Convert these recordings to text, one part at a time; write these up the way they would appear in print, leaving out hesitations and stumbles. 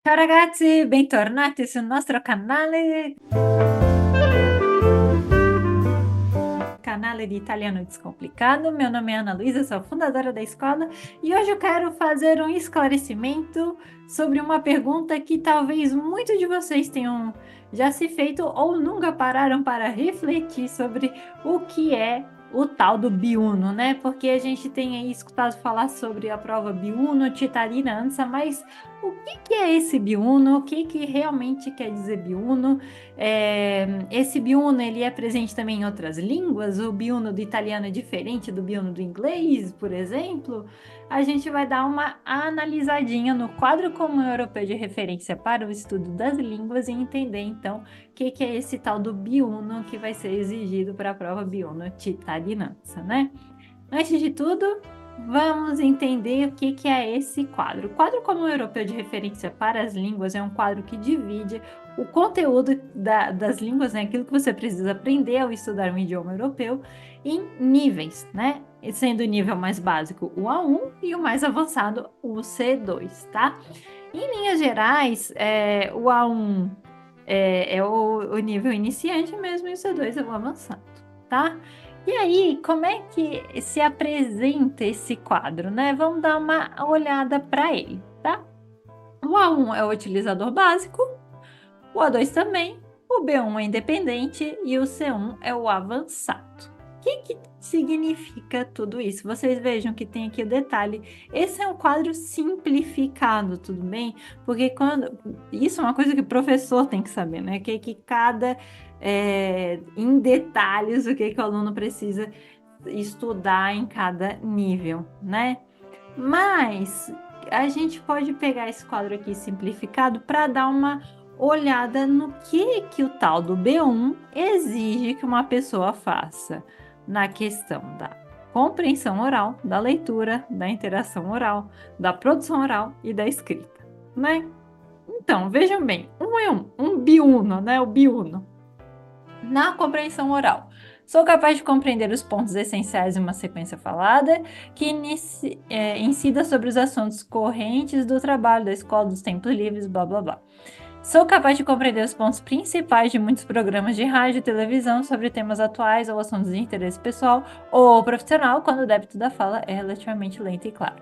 Ciao ragazzi, bentornati sul nostro canale di Italiano Descomplicado. Meu nome é Ana Luísa, sou fundadora da escola e hoje eu quero fazer um esclarecimento sobre uma pergunta que talvez muitos de vocês tenham já se feito ou nunca pararam para refletir sobre o que é o tal do biuno, né? Porque a gente tem aí escutado falar sobre a prova biuno, cittadinanza, mas o que é esse biuno? O que realmente quer dizer biuno? Esse biuno ele é presente também em outras línguas? O biuno do italiano é diferente do biuno do inglês, por exemplo? A gente vai dar uma analisadinha no quadro comum europeu de referência para o estudo das línguas e entender então o que é esse tal do biuno que vai ser exigido para a prova biuno cittadinanza, né? Antes de tudo, vamos entender o que é esse quadro. O quadro comum europeu de referência para as línguas é um quadro que divide o conteúdo das línguas, né, aquilo que você precisa aprender ao estudar um idioma europeu, em níveis, né? Sendo o nível mais básico o A1 e o mais avançado o C2, tá? Em linhas gerais, o A1 é o nível iniciante mesmo e o C2 é o avançado, tá? E aí, como é que se apresenta esse quadro, né? Vamos dar uma olhada para ele, tá? O A1 é o utilizador básico, o A2 também, o B1 é independente e o C1 é o avançado. O que significa tudo isso? Vocês vejam que tem aqui o detalhe. Esse é um quadro simplificado, tudo bem? Porque isso é uma coisa que o professor tem que saber, né? Que cada em detalhes o que o aluno precisa estudar em cada nível, né? Mas a gente pode pegar esse quadro aqui simplificado para dar uma olhada no que o tal do B1 exige que uma pessoa faça na questão da compreensão oral, da leitura, da interação oral, da produção oral e da escrita, né? Então, vejam bem, um biuno, né? O biuno. Na compreensão oral, sou capaz de compreender os pontos essenciais de uma sequência falada que incida sobre os assuntos correntes do trabalho, da escola, dos tempos livres, blá blá blá. Sou capaz de compreender os pontos principais de muitos programas de rádio e televisão sobre temas atuais ou assuntos de interesse pessoal ou profissional, quando o débito da fala é relativamente lento e claro.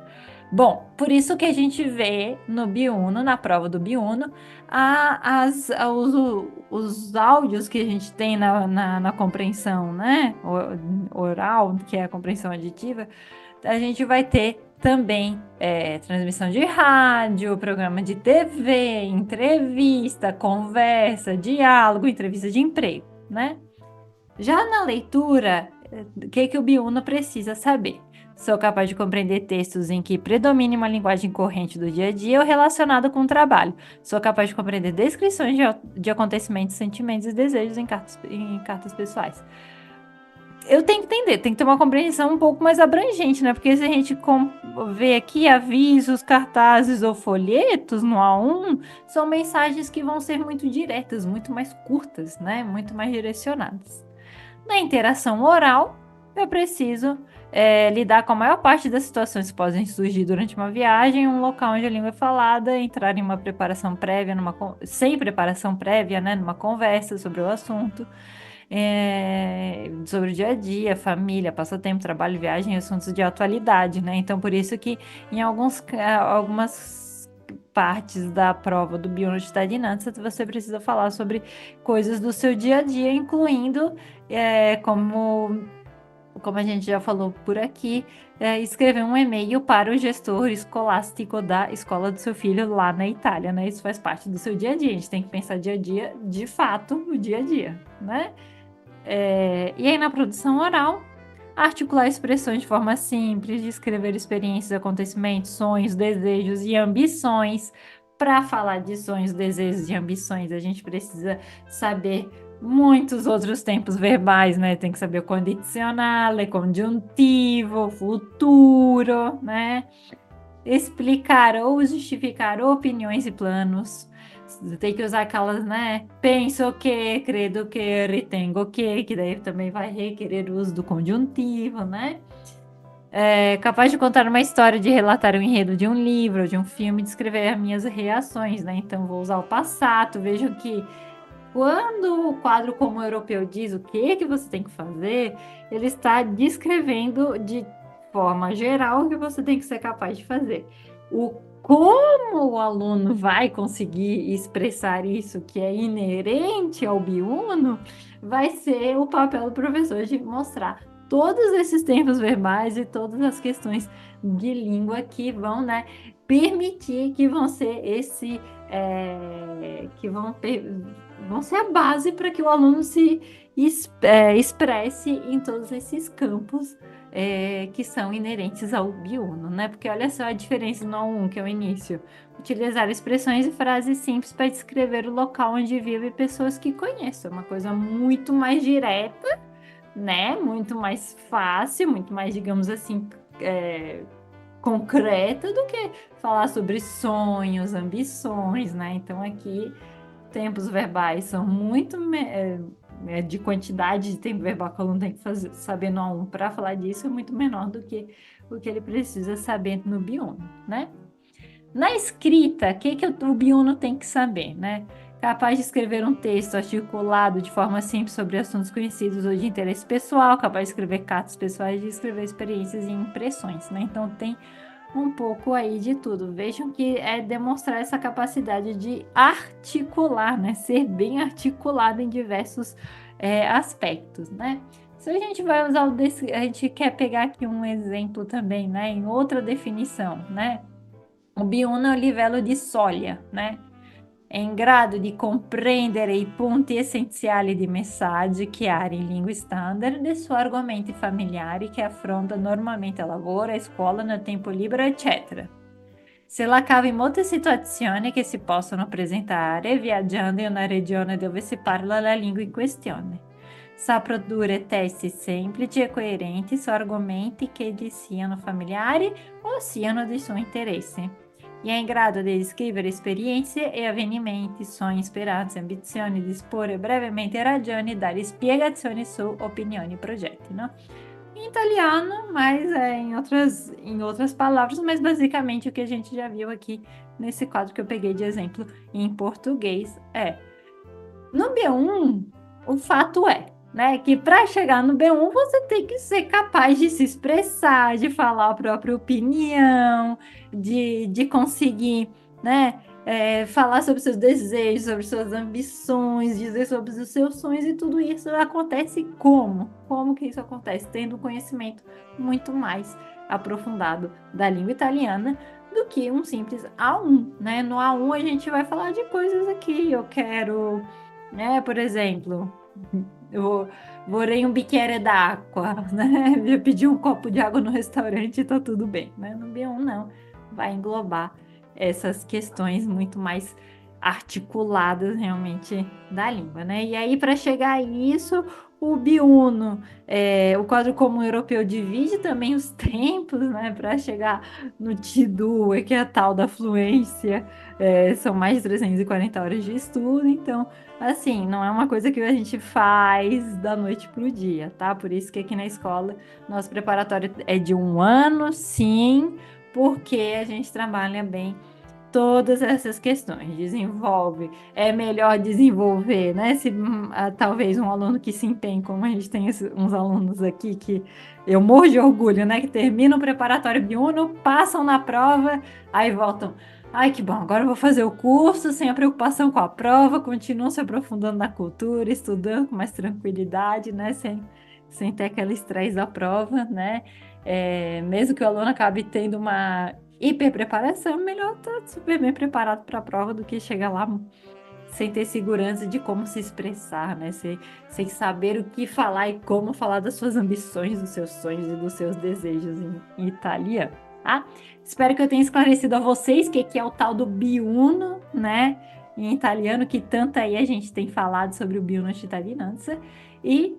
Bom, por isso que a gente vê no Biuno, na prova do Biuno, os áudios que a gente tem na compreensão, né? Oral, que é a compreensão aditiva, a gente vai ter também transmissão de rádio, programa de TV, entrevista, conversa, diálogo, entrevista de emprego, né? Já na leitura, o que o Biuno precisa saber? Sou capaz de compreender textos em que predomine uma linguagem corrente do dia a dia ou relacionada com o trabalho. Sou capaz de compreender descrições de acontecimentos, sentimentos e desejos em cartas pessoais. Eu tenho que entender, tem que ter uma compreensão um pouco mais abrangente, né? Porque se a gente vê aqui avisos, cartazes ou folhetos no A1, são mensagens que vão ser muito diretas, muito mais curtas, né? Muito mais direcionadas. Na interação oral, eu preciso lidar com a maior parte das situações que podem surgir durante uma viagem, um local onde a língua é falada, entrar em uma preparação prévia, sem preparação prévia, né, numa conversa sobre o assunto, sobre o dia a dia, família, passatempo, trabalho, viagem, assuntos de atualidade, né? Então, por isso que em algumas partes da prova do Biuno Cittadinanza, você precisa falar sobre coisas do seu dia a dia, incluindo como a gente já falou por aqui, escrever um e-mail para o gestor escolástico da escola do seu filho lá na Itália, né? Isso faz parte do seu dia a dia. A gente tem que pensar dia a dia, de fato, o dia a dia, né? E aí na produção oral, articular expressões de forma simples, descrever experiências, acontecimentos, sonhos, desejos e ambições. Para falar de sonhos, desejos e ambições, a gente precisa saber muitos outros tempos verbais, né? Tem que saber o condizionale, conjuntivo, futuro, né? Explicar ou justificar opiniões e planos. Tem que usar aquelas, né? Penso que, credo que, ritengo que daí também vai requerer o uso do conjuntivo, né? É capaz de contar uma história, de relatar o enredo de um livro, de um filme, descrever as minhas reações, né? Então vou usar o passato. Vejam que quando o quadro como europeu diz o que você tem que fazer, ele está descrevendo de forma geral o que você tem que ser capaz de fazer. O como o aluno vai conseguir expressar isso que é inerente ao biuno, vai ser o papel do professor de mostrar todos esses tempos verbais e todas as questões de língua que vão, né, permitir que vão ser que vão ser a base para que o aluno se expresse em todos esses campos que são inerentes ao biuno, né? Porque olha só a diferença no A1, que é o início. Utilizar expressões e frases simples para descrever o local onde vive pessoas que conheço. É uma coisa muito mais direta, né? Muito mais fácil, muito mais, digamos assim, concreta do que falar sobre sonhos, ambições, né? Então aqui tempos verbais são muito de quantidade de tempo verbal que o aluno tem que saber no A1 para falar disso é muito menor do que o que ele precisa saber no biuno, né? Na escrita, o que o biuno tem que saber, né? Capaz de escrever um texto articulado de forma simples sobre assuntos conhecidos ou de interesse pessoal, capaz de escrever cartas pessoais, de escrever experiências e impressões, né? Então tem um pouco aí de tudo. Vejam que é demonstrar essa capacidade de articular, né? Ser bem articulado em diversos aspectos, né? Se a gente vai usar a gente quer pegar aqui um exemplo também, né? Em outra definição, né? O biuno è un livello di soglia, né? È in grado di comprendere i punti essenziali di messaggi chiari in lingue standard e su argomenti familiari che affronta normalmente a lavoro, a scuola, nel tempo libero, eccetera. Se la cava in molte situazioni che si possono presentare viaggiando in una regione dove si parla la lingua in questione. Sa produrre testi semplici e coerenti su argomenti che gli siano familiari o siano di suo interesse. E è in grado di descrevere esperienze e avvenimenti, sogni, speranze, ambizioni, di esporre brevemente ragioni e dare spiegazioni su opinioni e progetti, no? Em italiano, mas em outras palavras, mas basicamente o que a gente já viu aqui nesse quadro que eu peguei de exemplo em português é: no B1, o fato é, né, que para chegar no B1 você tem que ser capaz de se expressar, de falar a própria opinião, de conseguir, né, falar sobre seus desejos, sobre suas ambições, dizer sobre os seus sonhos, e tudo isso acontece como? Como que isso acontece? Tendo um conhecimento muito mais aprofundado da língua italiana do que um simples A1, né? No A1 a gente vai falar de coisas aqui, eu quero, né, por exemplo, eu vorrei um bicchiere d'acqua, né? Eu pedi um copo de água no restaurante e tá tudo bem, né? No B1 não, vai englobar essas questões muito mais articuladas realmente da língua, né? E aí, para chegar a isso, o biuno, o quadro comum europeu divide também os tempos, né? Para chegar no T2, que é a tal da fluência, são mais de 340 horas de estudo, então, assim, não é uma coisa que a gente faz da noite para o dia, tá? Por isso que aqui na escola, nosso preparatório é de 1 ano, sim, porque a gente trabalha bem todas essas questões, desenvolve, é melhor desenvolver, né? Se talvez um aluno que se empenhe, como a gente tem uns alunos aqui que eu morro de orgulho, né? Que terminam o preparatório B1, passam na prova, aí voltam. Ai, que bom, agora eu vou fazer o curso sem a preocupação com a prova, continuam se aprofundando na cultura, estudando com mais tranquilidade, né? Sem ter aquele estresse da prova, né? Mesmo que o aluno acabe tendo uma hiperpreparação, melhor estar super bem preparado para a prova do que chegar lá sem ter segurança de como se expressar, né? Sem saber o que falar e como falar das suas ambições, dos seus sonhos e dos seus desejos em italiano, tá? Espero que eu tenha esclarecido a vocês o que é o tal do biuno, né? Em italiano, que tanto aí a gente tem falado sobre o biuno cittadinanza. E,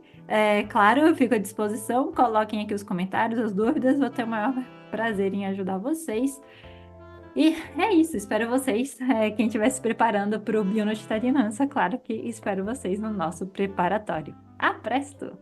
claro, eu fico à disposição. Coloquem aqui os comentários, as dúvidas. Vou ter o maior prazer em ajudar vocês. E é isso, espero vocês, quem estiver se preparando para o biuno cittadinanza, claro que espero vocês no nosso preparatório. A presto!